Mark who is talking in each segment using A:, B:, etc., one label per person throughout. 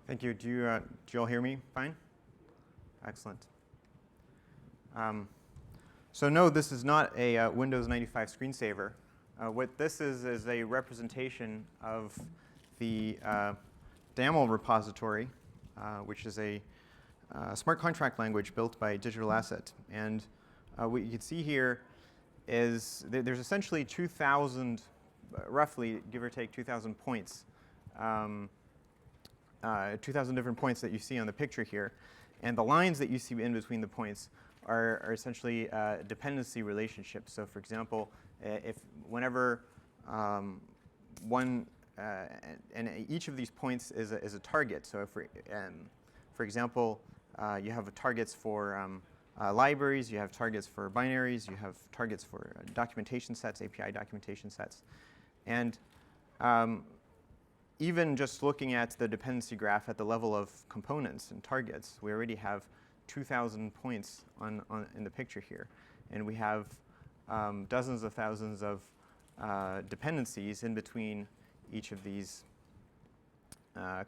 A: Thank you. Do you all hear me fine? Excellent. So no, this is not a Windows 95 screensaver. What this is a representation of the DAML repository, which is a smart contract language built by Digital Asset. And what you can see here is there's essentially 2,000, roughly, give or take 2,000 points, 2,000 different points that you see on the picture here. And the lines that you see in between the points are essentially dependency relationships. So for example, whenever and each of these points is a target. So if for example, you have targets for libraries, you have targets for binaries, you have targets for documentation sets, API documentation sets. And even just looking at the dependency graph at the level of components and targets, we already have 2,000 points in the picture here. And we have dozens of thousands of dependencies in between each of these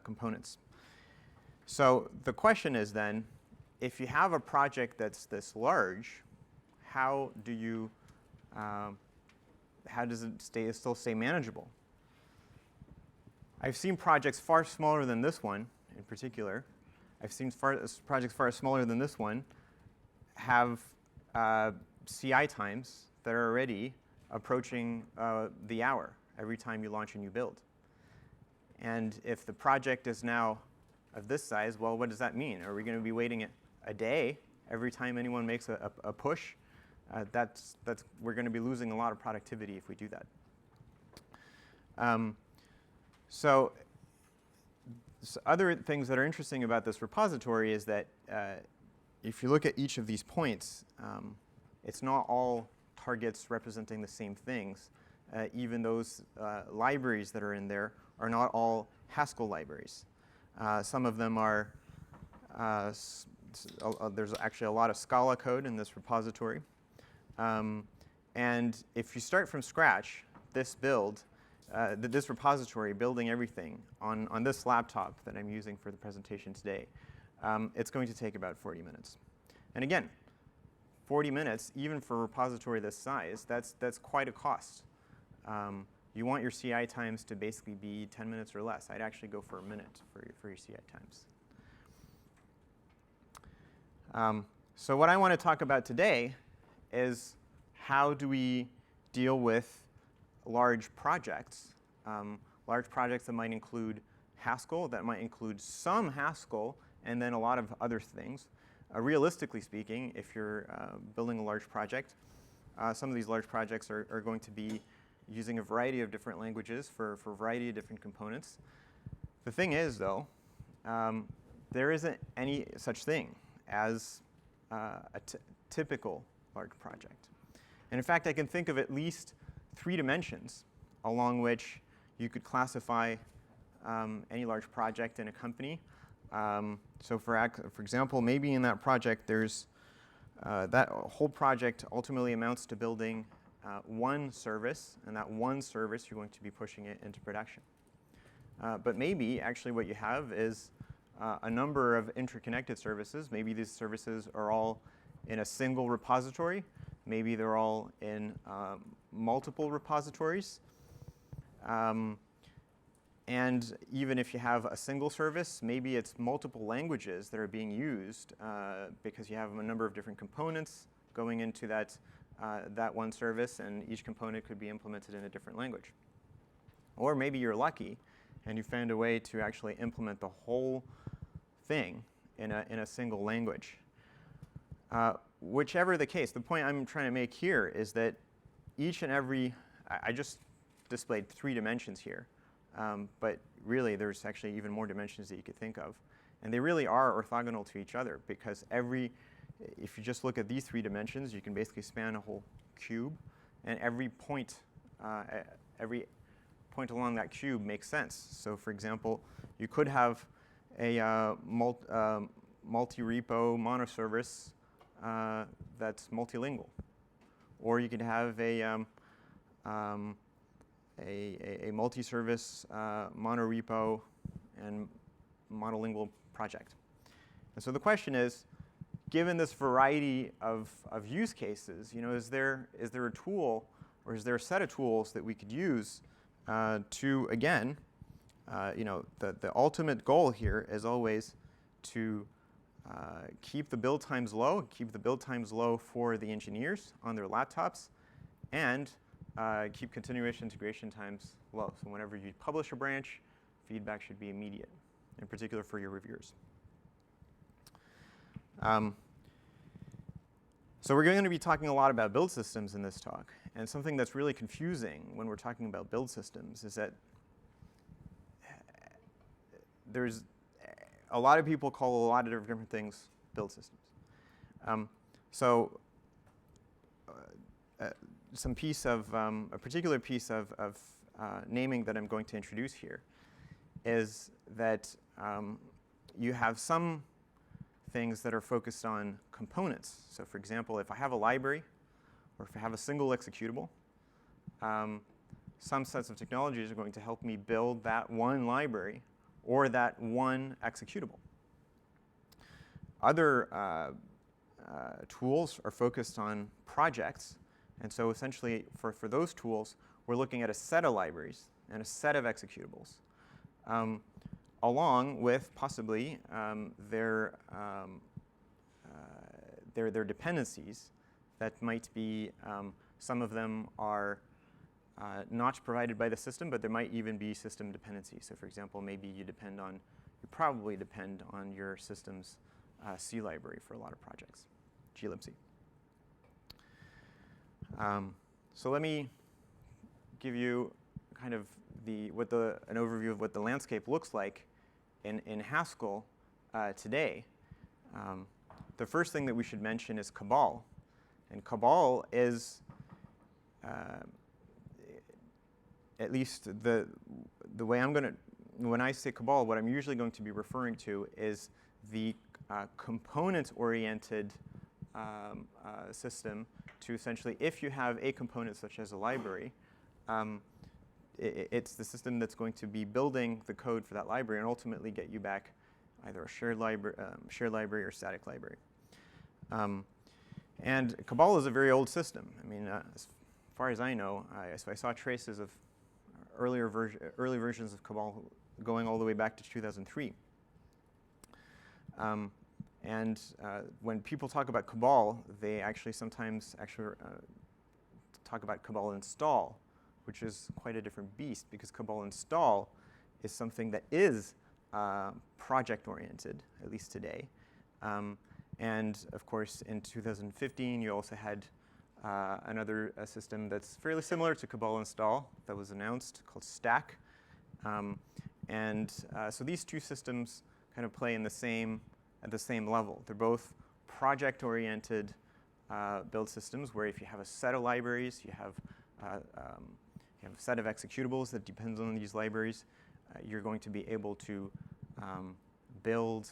A: components. So the question is then, if you have a project that's this large, how does it still stay manageable? I've seen projects far smaller than this one in particular. I've seen projects far smaller than this one have CI times that are already approaching the hour every time you launch a new build. And if the project is now of this size, well, what does that mean? Are we going to be waiting a day every time anyone makes a push? We're going to be losing a lot of productivity if we do that. So other things that are interesting about this repository is that if you look at each of these points, it's not all targets representing the same things. Even those libraries that are in there are not all Haskell libraries. Some of them are, there's actually a lot of Scala code in this repository. And if you start from scratch, this build, this repository, building everything on this laptop that I'm using for the presentation today, it's going to take about 40 minutes. And again, 40 minutes, even for a repository this size, that's quite a cost. You want your CI times to basically be 10 minutes or less. I'd actually go for a minute for your CI times. So what I want to talk about today is how do we deal with large projects that might include Haskell, that might include some Haskell, and then a lot of other things. Realistically speaking, if you're building a large project, some of these large projects are going to be using a variety of different languages for a variety of different components. The thing is, though, there isn't any such thing as a typical large project. And in fact, I can think of at least 3 dimensions along which you could classify any large project in a company. So for example, maybe in that project, there's that whole project ultimately amounts to building one service, and that one service, you're going to be pushing it into production. But maybe actually what you have is a number of interconnected services. Maybe these services are all in a single repository. Maybe they're all in multiple repositories. And even if you have a single service, maybe it's multiple languages that are being used because you have a number of different components going into that one service, and each component could be implemented in a different language. Or maybe you're lucky and you found a way to actually implement the whole thing in a single language. Whichever the case, the point I'm trying to make here is that each and every, I just displayed 3 dimensions here, but really there's actually even more dimensions that you could think of. And they really are orthogonal to each other because if you just look at these 3 dimensions, you can basically span a whole cube, and every point along that cube makes sense. So for example, you could have a multi-repo monoservice that's multilingual. Or you could have a a multi-service monorepo and monolingual project. And so the question is, given this variety of use cases, is there a tool or is there a set of tools that we could use to, again, the ultimate goal here is always to keep the build times low, for the engineers on their laptops, and keep continuation integration times low. So whenever you publish a branch, feedback should be immediate, in particular for your reviewers. So we're going to be talking a lot about build systems in this talk. And something that's really confusing when we're talking about build systems is that there's a lot of people call a lot of different things build systems. A particular piece of naming that I'm going to introduce here is that you have some things that are focused on components. So for example, if I have a library, or if I have a single executable, some sets of technologies are going to help me build that one library or that one executable. Other tools are focused on projects. And so essentially, for those tools, we're looking at a set of libraries and a set of executables, along with possibly their dependencies that might be, some of them are not provided by the system, but there might even be system dependencies. So for example, maybe you probably depend on your system's C library for a lot of projects, glibc. So let me give you kind of an overview of what the landscape looks like in Haskell today. The first thing that we should mention is Cabal. And Cabal is, at least the way when I say Cabal, what I'm usually going to be referring to is the component-oriented system to essentially, if you have a component such as a library, it's the system that's going to be building the code for that library and ultimately get you back either a shared library or static library. And Cabal is a very old system. I mean, as far as I know, I saw traces of early versions of Cabal going all the way back to 2003. When people talk about Cabal, they actually sometimes talk about Cabal install, which is quite a different beast, because Cabal install is something that is project-oriented, at least today. And of course, in 2015, you also had another system that's fairly similar to Cabal install that was announced called Stack. So these two systems kind of play at the same level. They're both project-oriented build systems where if you have a set of libraries, you have a set of executables that depends on these libraries, you're going to be able to build,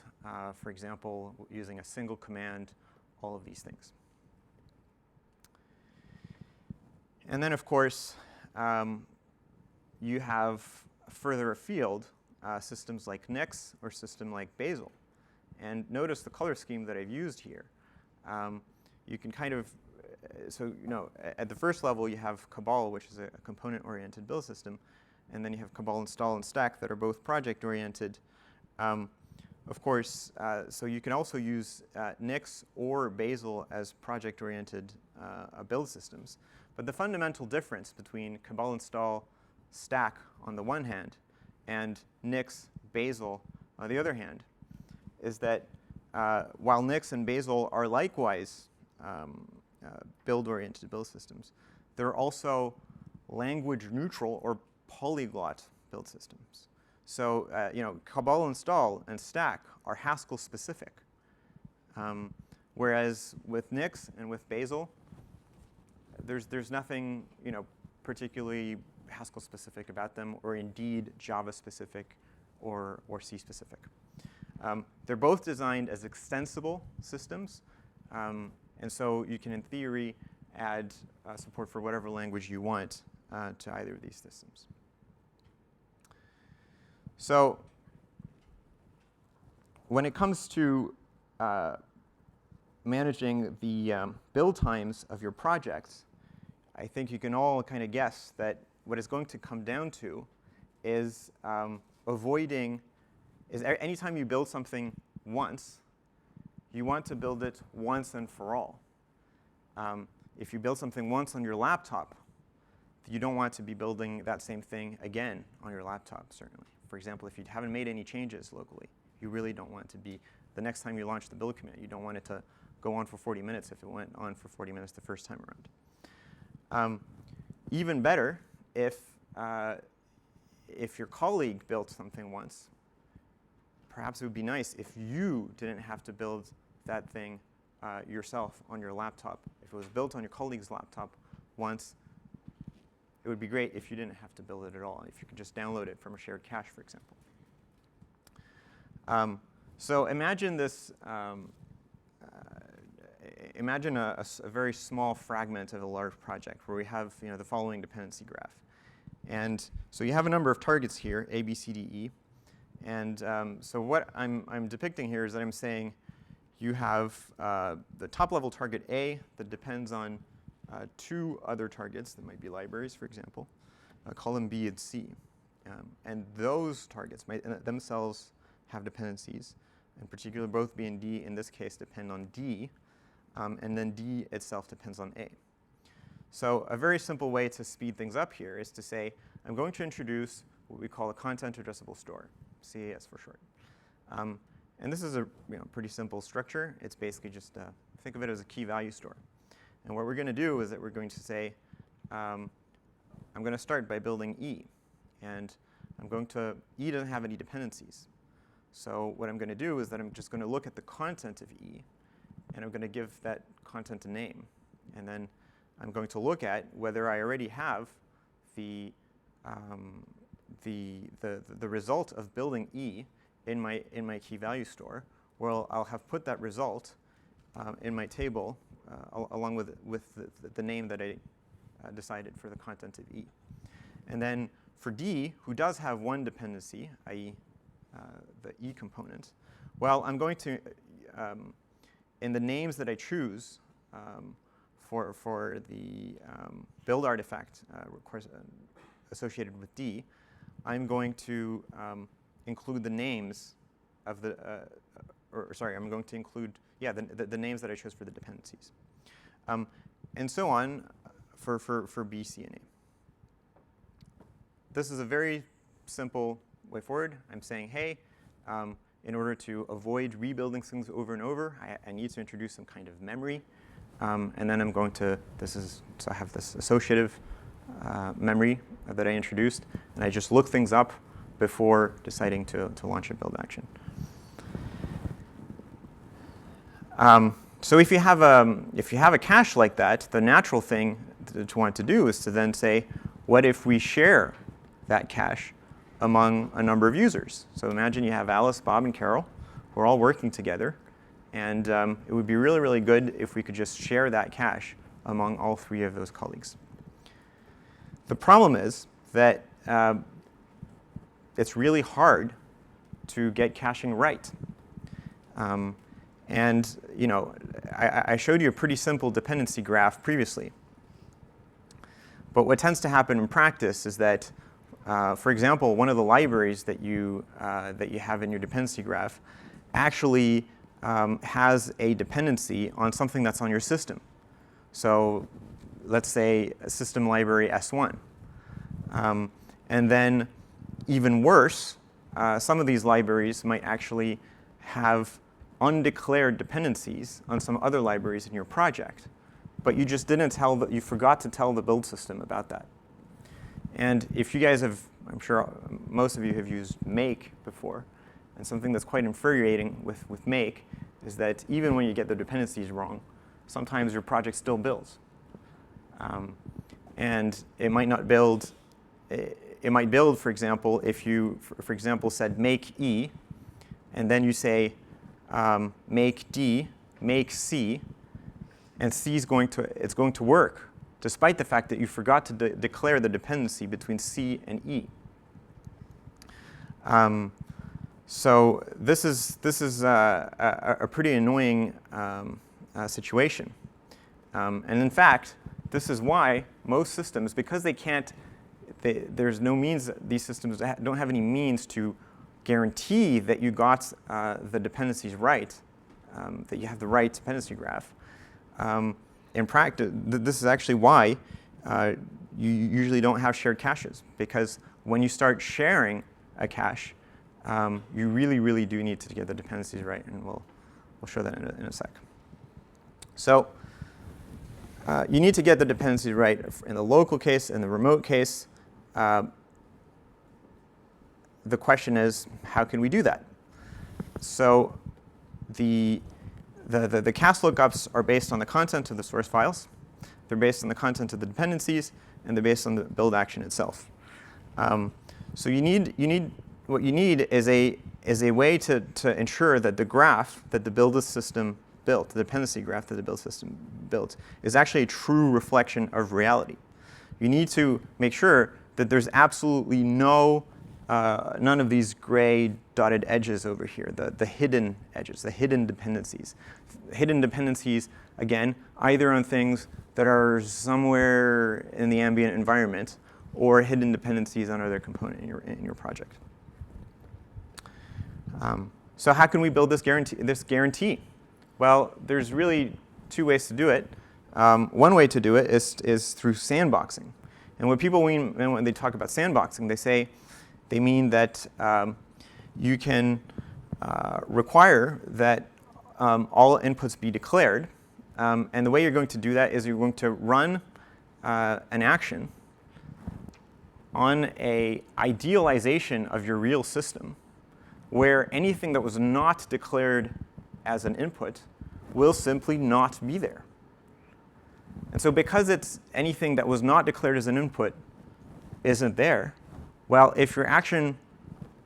A: for example, using a single command, all of these things. And then, of course, you have further afield systems like Nix or system like Bazel. And notice the color scheme that I've used here. You can kind of, at the first level, you have Cabal, which is a component-oriented build system. And then you have Cabal install and Stack that are both project-oriented. Of course, so you can also use Nix or Bazel as project-oriented build systems. But the fundamental difference between Cabal install, Stack on the one hand, and Nix, Bazel on the other hand, is that while Nix and Bazel are likewise build-oriented build systems, they're also language-neutral or polyglot build systems. So Cabal install and Stack are Haskell-specific, whereas with Nix and with Bazel, there's nothing particularly Haskell-specific about them, or indeed Java-specific or C-specific. They're both designed as extensible systems, and so you can, in theory, add support for whatever language you want to either of these systems. So when it comes to managing the build times of your projects, I think you can all kind of guess that what it's going to come down to is anytime you build something once, you want to build it once and for all. If you build something once on your laptop, you don't want to be building that same thing again on your laptop, certainly. For example, if you haven't made any changes locally, you really don't want to be, the next time you launch the build commit, you don't want it to go on for 40 minutes if it went on for 40 minutes the first time around. Even better, if your colleague built something once, perhaps it would be nice if you didn't have to build that thing yourself on your laptop. If it was built on your colleague's laptop once, it would be great if you didn't have to build it at all, if you could just download it from a shared cache, for example. So imagine this. Imagine a very small fragment of a large project where we have the following dependency graph. And so you have a number of targets here, A, B, C, D, E. And so what I'm depicting here is that I'm saying you have the top-level target A that depends on two other targets that might be libraries, for example. Call them B and C. And those targets might themselves have dependencies. In particular, both B and D, in this case, depend on D. And then D itself depends on A. So a very simple way to speed things up here is to say, I'm going to introduce what we call a content addressable store, CAS for short. And this is a pretty simple structure. It's basically just, think of it as a key value store. And what we're going to do is that we're going to say, I'm going to start by building E. And E doesn't have any dependencies. So what I'm going to do is that I'm just going to look at the content of E, and I'm going to give that content a name. And then I'm going to look at whether I already have the result of building E in my key value store. Well, I'll have put that result in my table along with the name that I decided for the content of E. And then for D, who does have one dependency, i.e. The E component, well, I'm going to, in the names that I choose for the build artifact associated with D, I'm going to include the names of the, I'm going to include, the names that I chose for the dependencies. And so on for B, C, and A. This is a very simple way forward. I'm saying, hey, in order to avoid rebuilding things over and over, I need to introduce some kind of memory. And then I'm going to, so I have this associative memory that I introduced, and I just look things up before deciding to launch a build action. So if you have a cache like that, the natural thing to want to do is to then say, what if we share that cache among a number of users? So imagine you have Alice, Bob, and Carol who are all working together. And it would be really, really good if we could just share that cache among all three of those colleagues. The problem is that it's really hard to get caching right. And I showed you a pretty simple dependency graph previously. But what tends to happen in practice is that, for example, one of the libraries that you have in your dependency graph actually has a dependency on something that's on your system. So let's say a system library S1. And then even worse, some of these libraries might actually have undeclared dependencies on some other libraries in your project. But you just didn't you forgot to tell the build system about that. And if you guys have, I'm sure most of you have used make before, and something that's quite infuriating with make is that even when you get the dependencies wrong, sometimes your project still builds. And it might not build, it might build, for example, if you, for example, said make E, and then you say make D, make C, and C is going to work despite the fact that you forgot to declare the dependency between C and E. So this is a pretty annoying situation. And in fact, this is why most systems, because they can't, there's no means, these systems don't have any means to guarantee that you got the dependencies right, that you have the right dependency graph. In practice, this is actually why you usually don't have shared caches, because when you start sharing a cache, you really do need to get the dependencies right, and we'll show that in a sec. So you need to get the dependencies right in the local case and the remote case. The question is, how can we do that? So the cast lookups are based on the content of the source files. They're based on the content of the dependencies, and they're based on the build action itself. So what you need is a way to ensure that the graph that the build system built, the dependency graph that the build system built, is actually a true reflection of reality. You need to make sure that there's absolutely none of these gray dotted edges over here, the hidden edges, the hidden dependencies. Hidden dependencies, again, either on things that are somewhere in the ambient environment, or hidden dependencies on other component in your project. So how can we build this guarantee? Well, there's really two ways to do it. One way to do it is through sandboxing. And what people mean when they talk about sandboxing, they mean that you can require that all inputs be declared. And the way you're going to do that is you're going to run an action on an idealization of your real system, where anything that was not declared as an input will simply not be there. And so because it's anything that was not declared as an input isn't there, well, if your action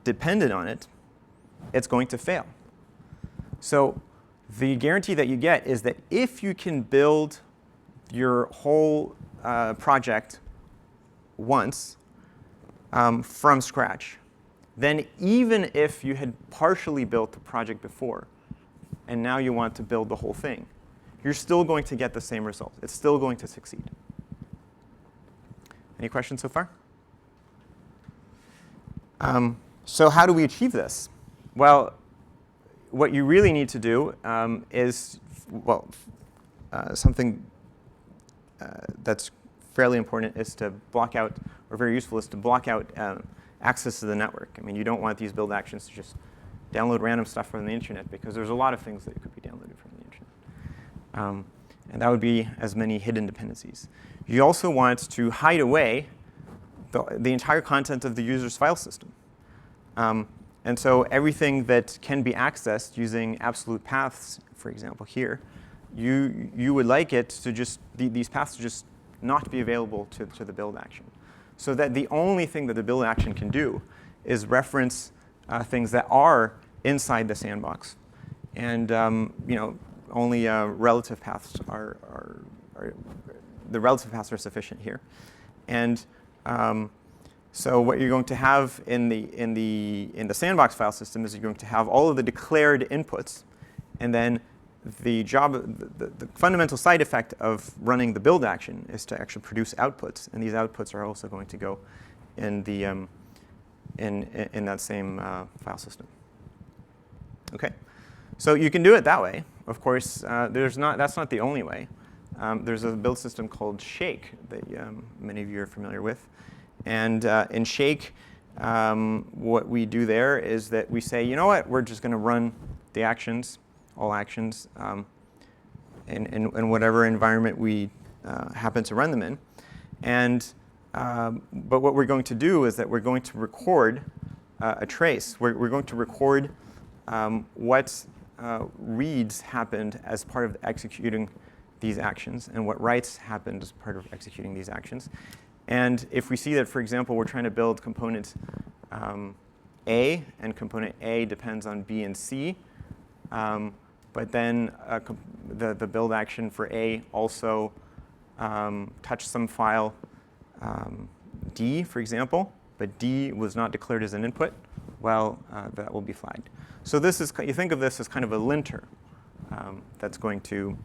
A: depended on it, it's going to fail. So the guarantee that you get is that if you can build your whole project once from scratch, then even if you had partially built the project before, and now you want to build the whole thing, you're still going to get the same result. It's still going to succeed. Any questions so far? So how do we achieve this? Well, what you really need to do is, well, something that's fairly important is to block out, or very useful is to block out access to the network. I mean, you don't want these build actions to just download random stuff from the internet, because there's a lot of things that could be downloaded from the internet. And that would be as many hidden dependencies. You also want to hide away the entire content of the user's file system. And so everything that can be accessed using absolute paths, for example, here, you would like it to just, these paths to just not be available to the build action. So that the only thing that the build action can do is reference things that are inside the sandbox. And only relative paths the relative paths are sufficient here. And so what you're going to have in the sandbox file system is you're going to have all of the declared inputs, and then the fundamental side effect of running the build action is to actually produce outputs, and these outputs are also going to go in the in that same file system. Okay, so you can do it that way. Of course, that's not the only way. There's a build system called Shake that many of you are familiar with. And in Shake, what we do there is that we say, you know what, we're just going to run the actions, all actions, in whatever environment we happen to run them in. And but what we're going to do is that we're going to record a trace. We're going to record what reads happened as part of executing these actions, and what writes happened as part of executing these actions. And if we see that, for example, we're trying to build component A, and component A depends on B and C, but then the build action for A also touch some file D, for example, but D was not declared as an input, well, that will be flagged. So this is, you think of this as kind of a linter that's going to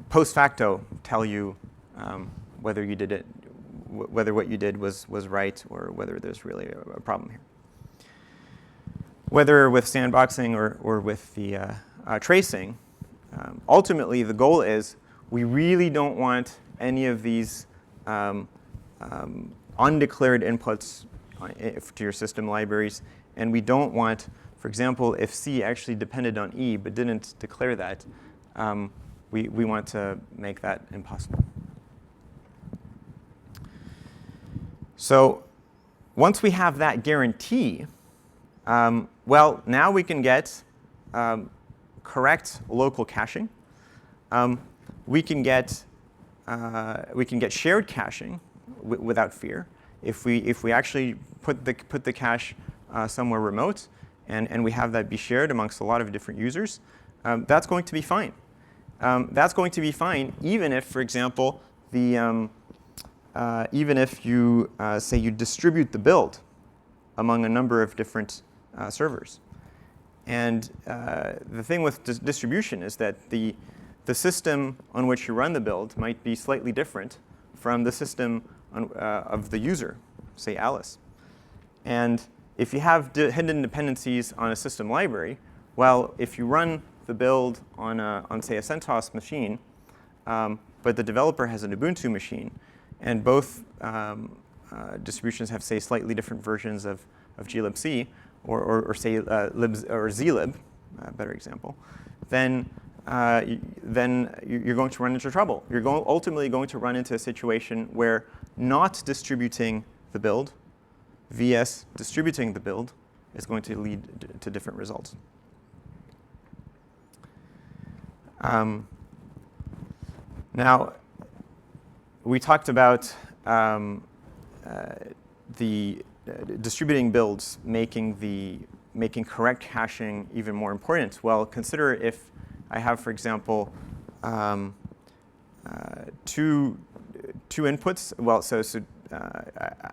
A: post facto tell you whether you did it, whether what you did was right, or whether there's really a problem here. Whether with sandboxing or with the tracing, ultimately the goal is we really don't want any of these undeclared inputs to your system libraries, and we don't want, for example, if C actually depended on E but didn't declare that, we want to make that impossible. So once we have that guarantee, well, now we can get correct local caching. We can get shared caching without fear if we actually put the cache somewhere remote and we have that be shared amongst a lot of different users. That's going to be fine. That's going to be fine even if, for example, even if you say you distribute the build among a number of different servers. And the thing with distribution is that the system on which you run the build might be slightly different from the system of the user, say Alice. And if you have hidden dependencies on a system library, well, if you run the build on say, a CentOS machine, but the developer has an Ubuntu machine, and both distributions have, say, slightly different versions of glibc, or say zlib, better example, then you're going to run into trouble. You're ultimately going to run into a situation where not distributing the build vs distributing the build is going to lead to different results. Now, we talked about the distributing builds making correct caching even more important. Well, consider if I have, for example, two inputs. Well, so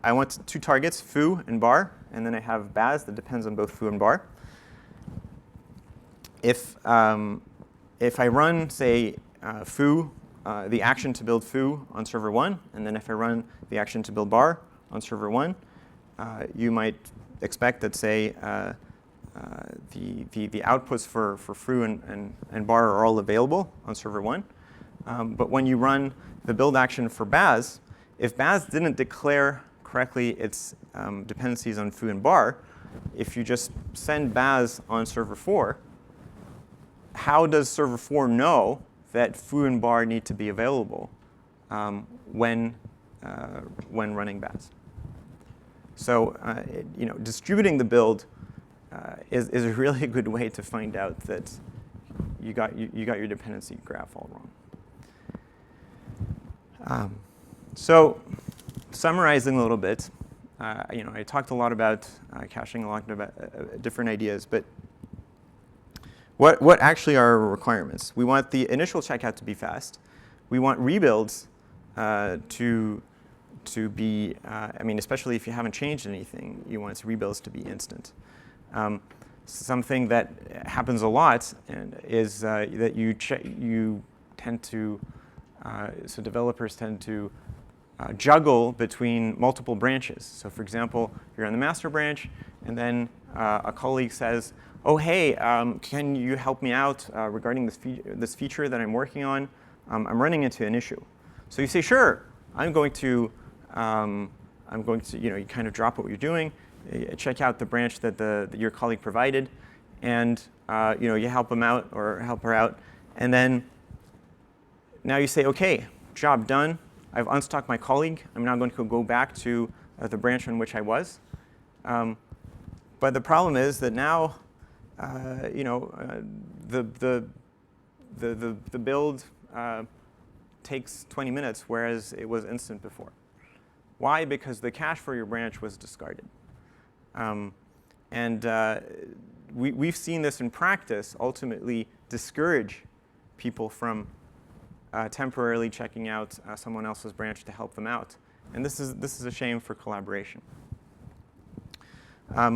A: I want two targets, foo and bar, and then I have baz that depends on both foo and bar. If I run, say, foo, the action to build foo on server 1, and then if I run the action to build bar on server 1, you might expect that, say, the outputs for foo and bar are all available on server 1. But when you run the build action for baz, if baz didn't declare correctly its dependencies on foo and bar, if you just send baz on server 4, how does server 4 know that foo and bar need to be available when running baz? So distributing the build is a really good way to find out that you got your dependency graph all wrong. So summarizing a little bit, I talked a lot about caching, a lot about different ideas, but what actually are our requirements? We want the initial checkout to be fast. We want rebuilds to be, especially if you haven't changed anything, you want rebuilds to be instant. Something that happens a lot is that you tend to, so developers tend to juggle between multiple branches. So for example, you're on the master branch, and then a colleague says, oh, hey, can you help me out regarding this feature that I'm working on? I'm running into an issue. So you say, sure, I'm going to, you kind of drop what you're doing, check out the branch that your colleague provided, and you help them out or help her out. And then now you say, OK, job done. I've unstuck my colleague. I'm now going to go back to the branch on which I was. But the problem is that now, the build takes 20 minutes, whereas it was instant before. Why? Because the cache for your branch was discarded. We've seen this in practice ultimately discourage people from temporarily checking out someone else's branch to help them out. And this is a shame for collaboration.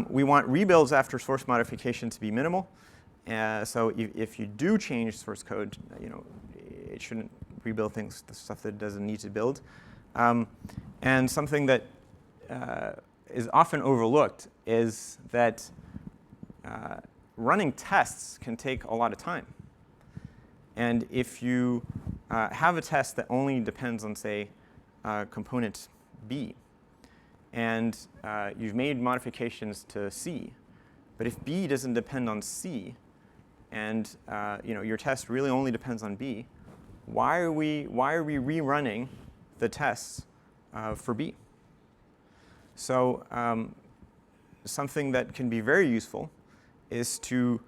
A: We want rebuilds after source modification to be minimal. So if you do change source code, it shouldn't rebuild the stuff that it doesn't need to build. And something that is often overlooked is that running tests can take a lot of time. And if you have a test that only depends on, say, component B, and you've made modifications to C, but if B doesn't depend on C, and your test really only depends on B, why are we rerunning the tests for B? So something that can be very useful is to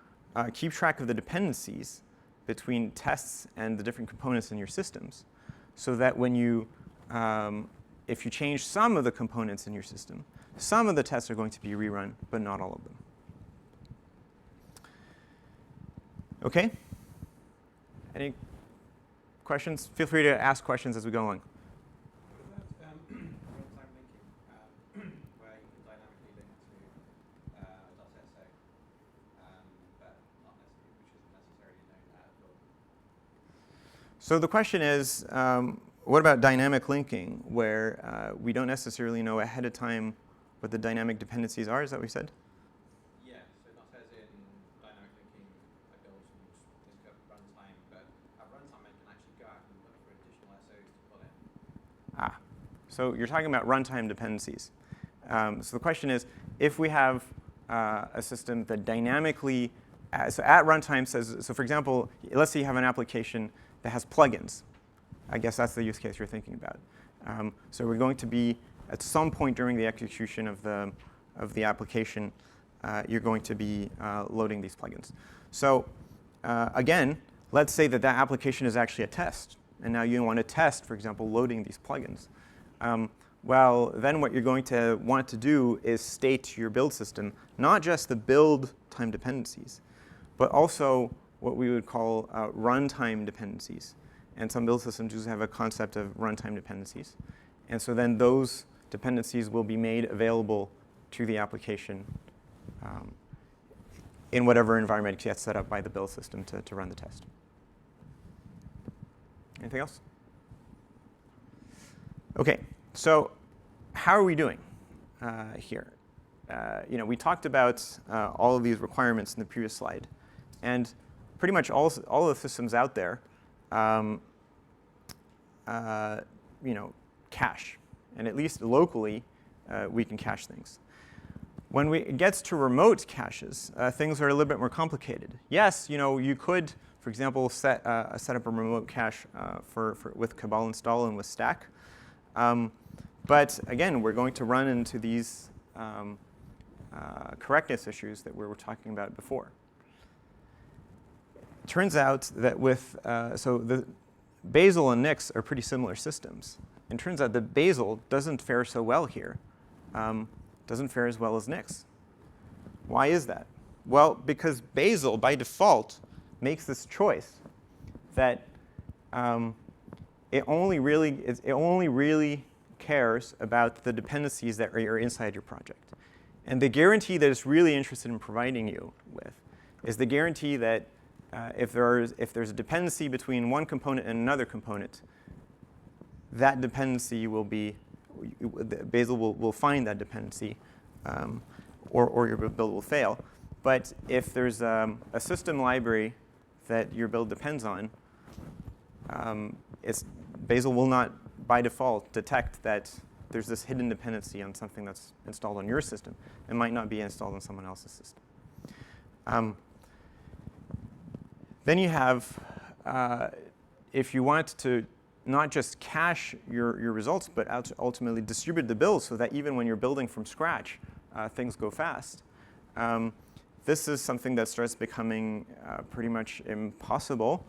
A: keep track of the dependencies between tests and the different components in your systems, so that when if you change some of the components in your system, some of the tests are going to be rerun, but not all of them. OK? Any questions? Feel free to ask questions as we go along.
B: Real-time linking, where you can dynamically link to .sa, but not necessarily, which isn't necessarily known at all.
A: So the question is, what about dynamic linking, where we don't necessarily know ahead of time what the dynamic dependencies are? Is that what we said?
B: Yeah, so that says in dynamic linking, I build this code at runtime, but at runtime I can actually go out and look for additional SOs to pull in.
A: So you're talking about runtime dependencies. So the question is, if we have a system that dynamically, so at runtime says, so for example, let's say you have an application that has plugins. I guess that's the use case you're thinking about. So we're going to be, at some point during the execution of the application, you're going to be loading these plugins. So again, let's say that application is actually a test. And now you want to test, for example, loading these plugins. Well, then what you're going to want to do is state to your build system not just the build time dependencies, but also what we would call runtime dependencies. And some build systems do have a concept of runtime dependencies. And so then those dependencies will be made available to the application in whatever environment gets set up by the build system to run the test. Anything else? OK, so how are we doing here? We talked about all of these requirements in the previous slide. And pretty much all of the systems out there cache. And at least locally, we can cache things. When it gets to remote caches, things are a little bit more complicated. Yes, you could, for example, set up a remote cache with Cabal install and with Stack. But again, we're going to run into these correctness issues that we were talking about before. It turns out that so the Bazel and Nix are pretty similar systems. And it turns out that Bazel doesn't fare so well here. Doesn't fare as well as Nix. Why is that? Well, because Bazel, by default, makes this choice that it only really cares about the dependencies that are inside your project. And the guarantee that it's really interested in providing you with is the guarantee that if there's a dependency between one component and another component, that dependency will be, Bazel will find that dependency, or your build will fail. But if there's a system library that your build depends on, Bazel will not, by default, detect that there's this hidden dependency on something that's installed on your system. It might not be installed on someone else's system. Then you have, if you want to not just cache your results, but ultimately distribute the build so that even when you're building from scratch, things go fast. This is something that starts becoming pretty much impossible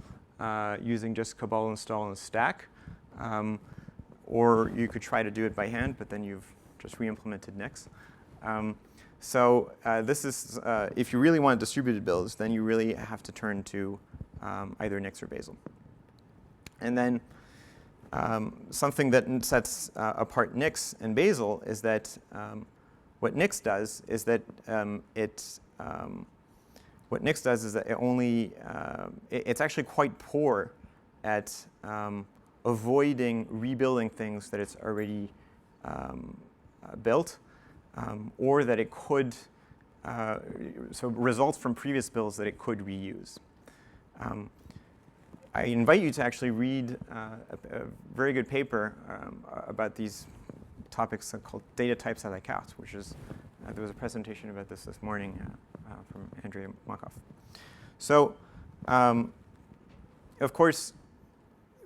A: using just Cabal install and Stack. Or you could try to do it by hand, but then you've just re-implemented Nix. So this is, if you really want distributed builds, then you really have to turn to either Nix or Bazel. And then something that sets apart Nix and Bazel is that what Nix does is that it's actually quite poor at avoiding rebuilding things that it's already built, or that it could, so results from previous builds that it could reuse. I invite you to actually read a very good paper about these topics called data types à la carte, which is, there was a presentation about this morning from Andrea Markov. So, of course,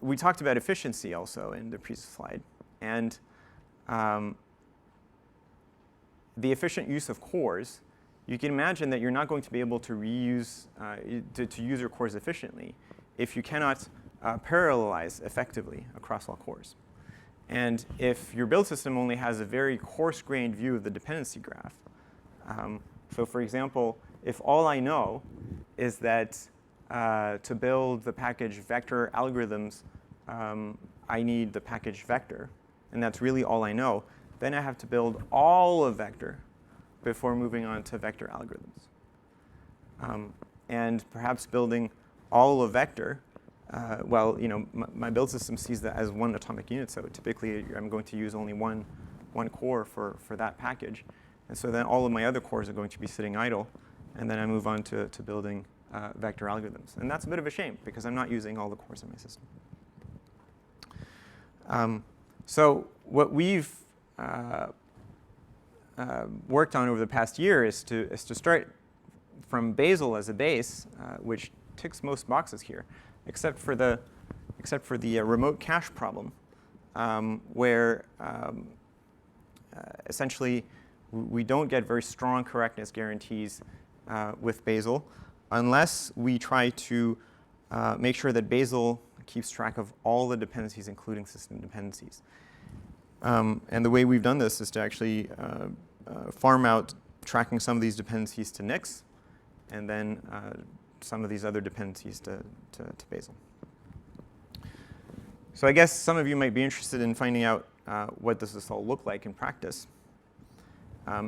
A: we talked about efficiency also in the previous slide. And the efficient use of cores, you can imagine that you're not going to be able to reuse, to use your cores efficiently if you cannot parallelize effectively across all cores. And if your build system only has a very coarse-grained view of the dependency graph, so for example, if all I know is that to build the package vector algorithms, I need the package vector, and that's really all I know, then I have to build all of vector before moving on to vector algorithms. And perhaps building all of vector, well, my build system sees that as one atomic unit, so typically I'm going to use only one core for that package. And so then all of my other cores are going to be sitting idle, and then I move on to building vector algorithms. And that's a bit of a shame, because I'm not using all the cores in my system. So what we've worked on over the past year is to start from Bazel as a base, which ticks most boxes here, except for the remote cache problem, where essentially we don't get very strong correctness guarantees with Bazel unless we try to make sure that Bazel keeps track of all the dependencies, including system dependencies. And the way we've done this is to actually farm out tracking some of these dependencies to Nix, and then some of these other dependencies to Bazel. So I guess some of you might be interested in finding out what does this all look like in practice.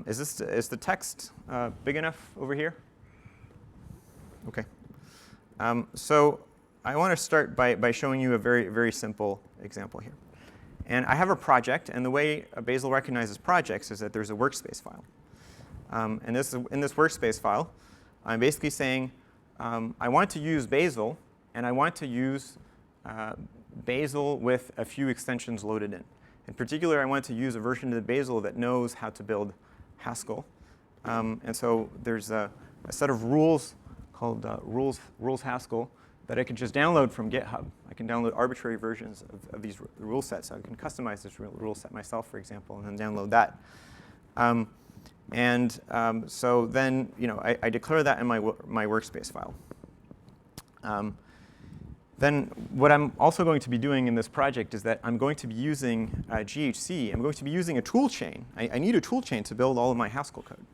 A: Is the text big enough over here? OK. So I want to start by showing you a very, very simple example here. And I have a project, and the way Bazel recognizes projects is that there's a workspace file. And in this workspace file, I'm basically saying I want to use Bazel, and I want to use Bazel with a few extensions loaded in. In particular, I want to use a version of the Bazel that knows how to build Haskell. And so there's a set of rules called rules Haskell that I can just download from GitHub. I can download arbitrary versions of these rule sets. So I can customize this rule set myself, for example, and then download that. So then I declare that in my workspace file. Then what I'm also going to be doing in this project is that I'm going to be using GHC. I'm going to be using a tool chain. I need a tool chain to build all of my Haskell code.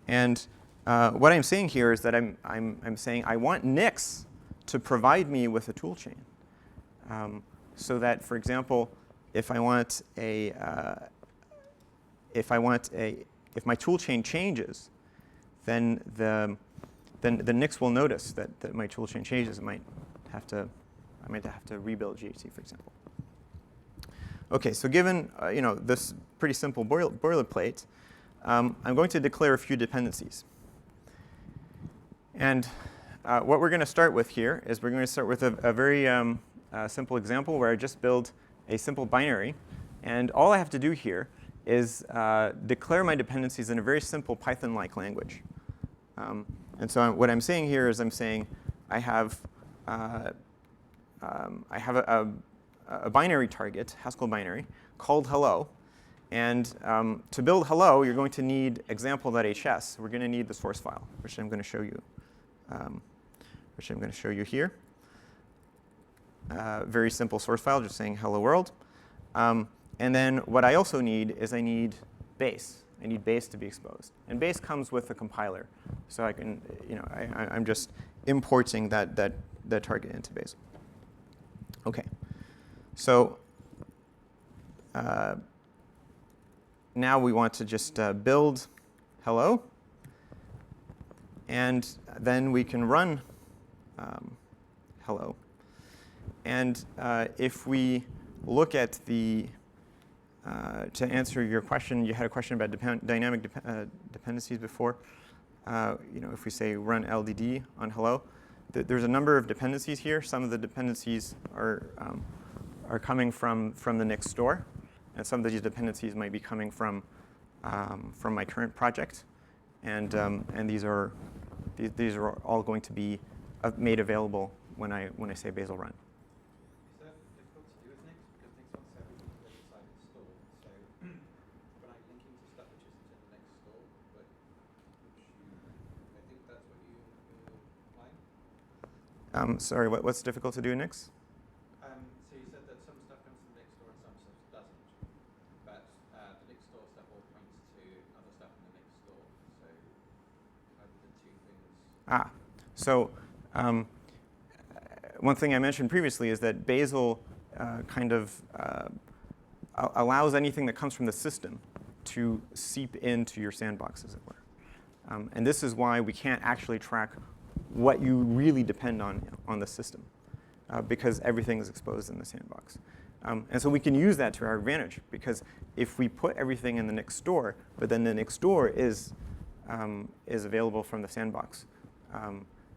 A: And what I'm saying here is that I'm saying I want Nix to provide me with a tool chain, so that, for example, if my tool chain changes, then the Nix will notice that my tool chain changes. I might have to rebuild GHC, for example. OK, so given this pretty simple boilerplate, I'm going to declare a few dependencies. And what we're going to start with here is we're going to start with a very simple example where I just build a simple binary. And all I have to do here is declare my dependencies in a very simple Python-like language. And so what I'm saying here is I'm saying I have a binary target, Haskell binary, called hello. And to build hello, you're going to need example.hs. We're going to need the source file, which I'm going to show you. Here. Very simple source file, just saying hello world. And then what I also need is I need base. I need base to be exposed. And base comes with a compiler. So I can, I'm just importing that target into base. OK. So now we want to just build hello. And then we can run hello. And if we look at the, to answer your question, you had a question about dynamic dependencies before. If we say run LDD on hello, there's a number of dependencies here. Some of the dependencies are coming from the next store, and some of these dependencies might be coming from my current project, and these are all going to be made available when I say Bazel run.
B: Is that difficult to do with Nix? Because Nix wants everything to live inside its store. So when I'm linking to stuff which isn't in the Nix store, but I think that's what you're implying?
A: Sorry, what's difficult to do in Nix?
B: So you said that some stuff comes from the Nix store and some stuff doesn't. But the Nix store stuff all points to other stuff in the Nix store. So how do the two things?
A: So one thing I mentioned previously is that Bazel kind of allows anything that comes from the system to seep into your sandbox, as it were. And this is why we can't actually track what you really depend on the system, because everything is exposed in the sandbox. And so we can use that to our advantage, because if we put everything in the Nix store, but then the Nix store is available from the sandbox,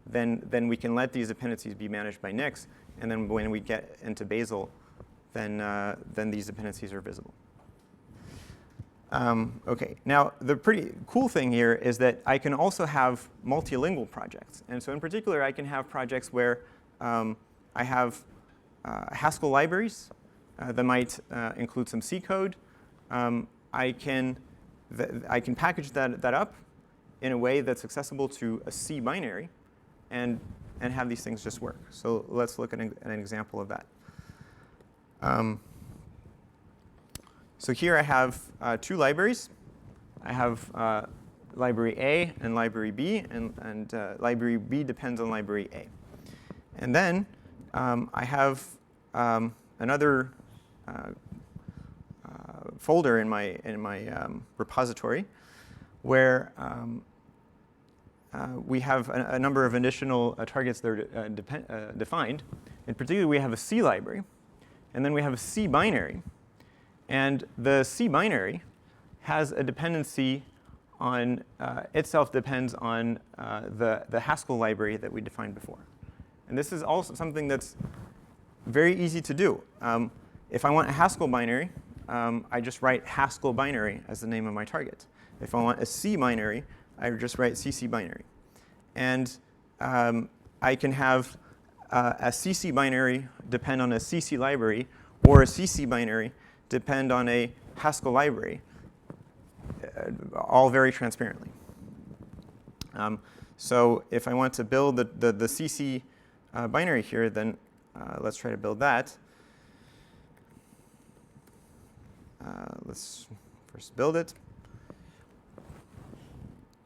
A: then we can let these dependencies be managed by Nix, and then when we get into Bazel, then these dependencies are visible. OK, now the pretty cool thing here is that I can also have multilingual projects. And so in particular, I can have projects where I have Haskell libraries that might include some C code. I can package that up in a way that's accessible to a C binary and have these things just work. So let's look at an example of that. So here I have two libraries. I have library A and library B, and library B depends on library A. And then I have another folder in my repository where we have a number of additional targets that are defined. In particular, we have a C library, and then we have a C binary. And the C binary has a dependency on, itself depends on the Haskell library that we defined before. And this is also something that's very easy to do. If I want a Haskell binary, I just write Haskell binary as the name of my target. If I want a C binary, I just write CC binary. And I can have a CC binary depend on a CC library, or a CC binary depend on a Haskell library, all very transparently. So if I want to build the CC binary here, then let's try to build that. Let's first build it,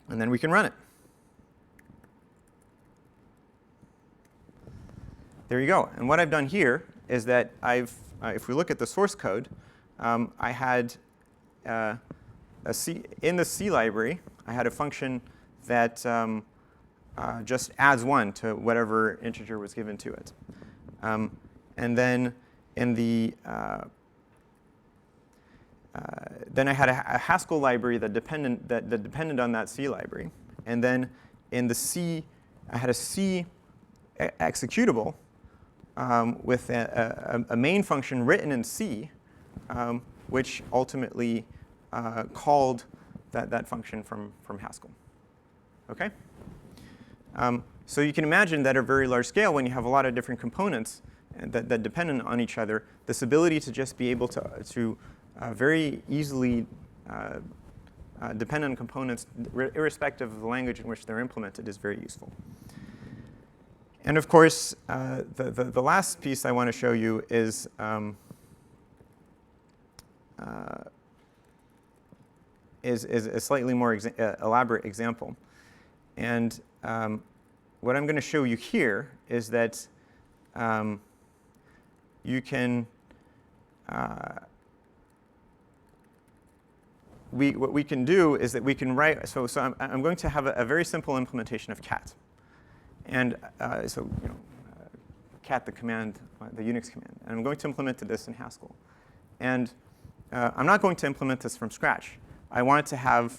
A: and then we can run it. There you go. And what I've done here is that if we look at the source code, I had in the C library, I had a function that just adds 1 to whatever integer was given to it. And then in the then I had a Haskell library that depended on that C library. And then in the C, I had a C executable with a main function written in C, which ultimately called that function from Haskell. OK? So you can imagine that at a very large scale, when you have a lot of different components that depend on each other, this ability to just be able to very easily depend on components, irrespective of the language in which they're implemented, is very useful. And of course, the last piece I want to show you is a slightly more elaborate example. And what I'm going to show you here is that you can what we can do is that we can write, so I'm going to have a very simple implementation of cat. And cat, the command, the Unix command. And I'm going to implement this in Haskell. And I'm not going to implement this from scratch. I want to have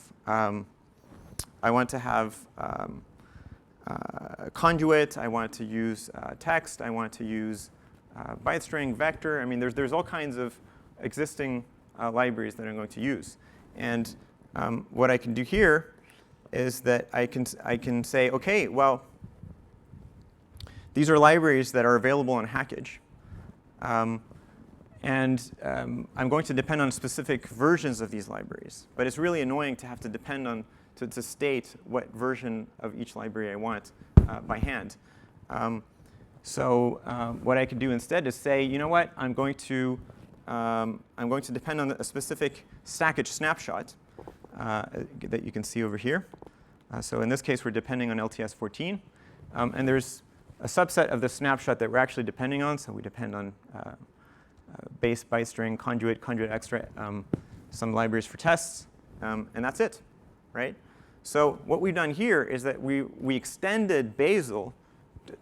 A: conduit. I want to use text. I want to use byte string, vector. I mean, there's all kinds of existing libraries that I'm going to use. And what I can do here is that I can say, OK, well, these are libraries that are available on Hackage. I'm going to depend on specific versions of these libraries. But it's really annoying to have to depend on, to state what version of each library I want by hand. What I could do instead is say, you know what, I'm going to depend on a specific stackage snapshot that you can see over here. So in this case, we're depending on LTS 14. And there's a subset of the snapshot that we're actually depending on. So we depend on base, byte string, conduit, conduit extra, some libraries for tests, and that's it, right? So what we've done here is that we extended Bazel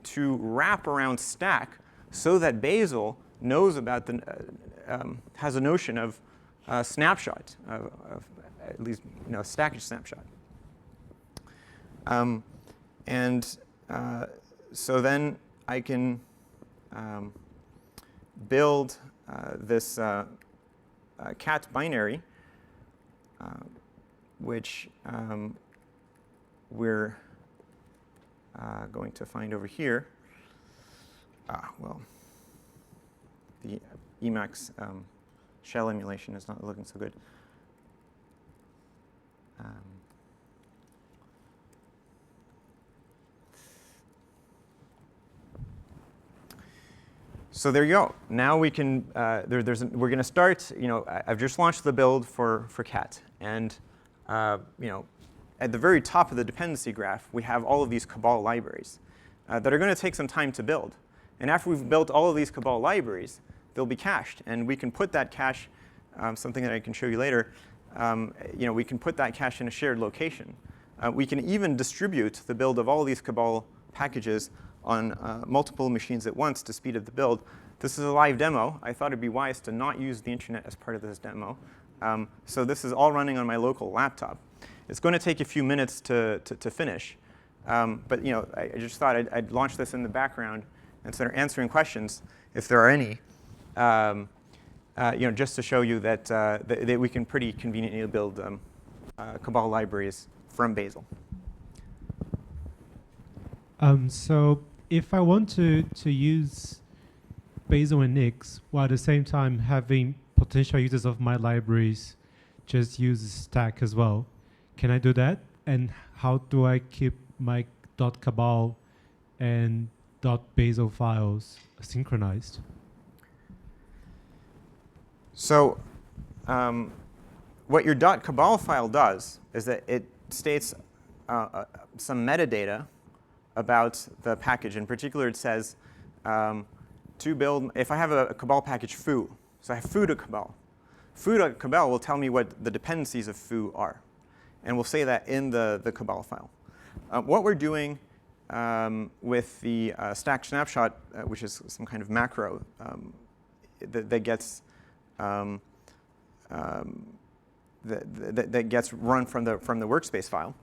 A: to wrap around stack so that Bazel knows about has a notion of snapshot, of at least stackage snapshot. So then I can build this cat binary, which we're going to find over here. Well, the Emacs shell emulation is not looking so good. So there you go. Now we can. We're going to start. I've just launched the build for cat, and at the very top of the dependency graph, we have all of these Cabal libraries that are going to take some time to build. And after we've built all of these Cabal libraries, they'll be cached, and we can put that cache, something that I can show you later. We can put that cache in a shared location. We can even distribute the build of all of these Cabal packages on multiple machines at once to speed up the build. This is a live demo. I thought it'd be wise to not use the internet as part of this demo. So this is all running on my local laptop. It's going to take a few minutes to finish. But I just thought I'd launch this in the background and start answering questions, if there are any, just to show you that we can pretty conveniently build Cabal libraries from Bazel.
C: So if I want to use Bazel and Nix, while at the same time having potential users of my libraries just use stack as well, can I do that? And how do I keep my .cabal and .bazel files synchronized?
A: So what your .cabal file does is that it states some metadata about the package. In particular, it says to build, if I have a Cabal package foo, so I have foo.cabal. Foo.cabal will tell me what the dependencies of foo are. And we'll say that in the Cabal file. What we're doing with the stack snapshot, which is some kind of macro that gets that gets run from the workspace file,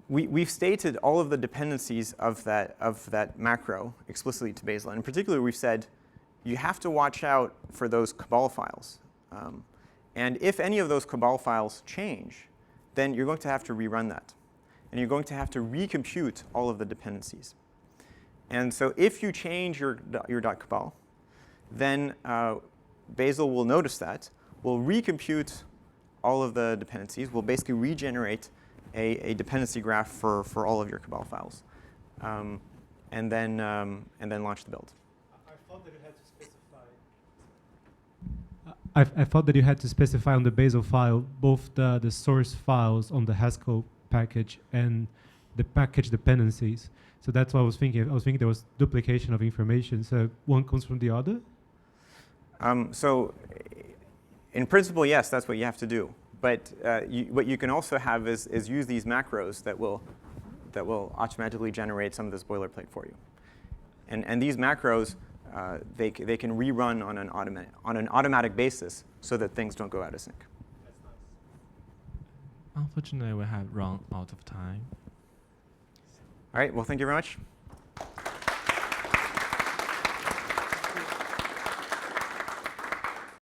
A: we've stated all of the dependencies of that macro explicitly to Bazel. In particular, we've said you have to watch out for those Cabal files. And if any of those Cabal files change, then you're going to have to rerun that. And you're going to have to recompute all of the dependencies. And so if you change your .cabal, then Bazel will notice that, will recompute all of the dependencies, will basically regenerate a dependency graph for all of your Cabal files, and then launch the build.
C: I thought that you had to specify on the Bazel file both the source files on the Haskell package and the package dependencies. So that's what I was thinking. I was thinking there was duplication of information. So one comes from the other?
A: So in principle, yes, that's what you have to do. But what you can also have is use these macros that will automatically generate some of this boilerplate for you. And these macros, they can rerun on an automatic basis so that things don't go out of sync.
D: That's nice. Unfortunately, we have run out of time.
A: All right, well, thank you very much.